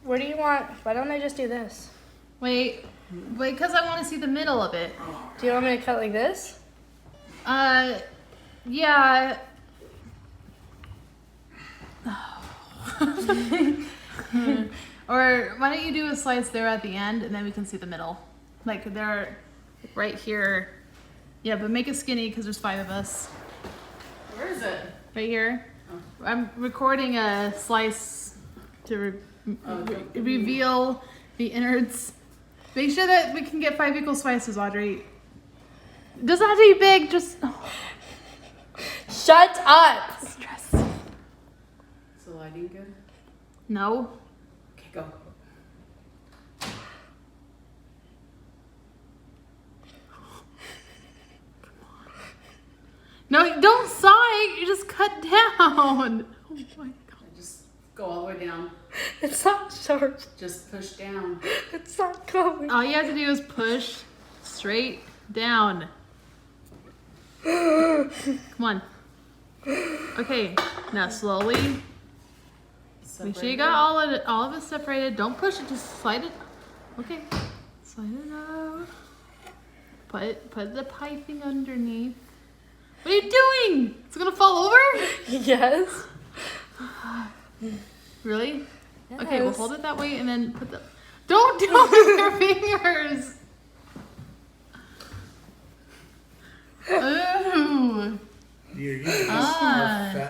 Where do you want? Why don't I just do this? Wait, because I want to see the middle of it. Do you want me to cut like this? Yeah. Or why don't you do a slice there at the end and then we can see the middle. Like they're right here. Yeah, but make it skinny because there's 5 of us. Where is it? Right here. Oh. I'm recording a slice to reveal the innards. Make sure that we can get 5 equal slices, Audrey. It doesn't have to be big, just... Oh. Shut up! Stress. Is the lighting good? No. Okay, go. No, don't sigh. You just cut down. Oh my god. Just go all the way down. It's not sharp. Just push down. It's not going. All you have to do is push straight down. Come on. Okay, now slowly. Make sure you got all of it separated. Don't push it, just slide it. Okay, slide it out. Put the piping underneath. What are you doing? It's gonna fall over? Yes. Really? Yes. Okay, we'll hold it that way and then put the... Don't do it with your fingers! Ooh. You're using this Ah. fat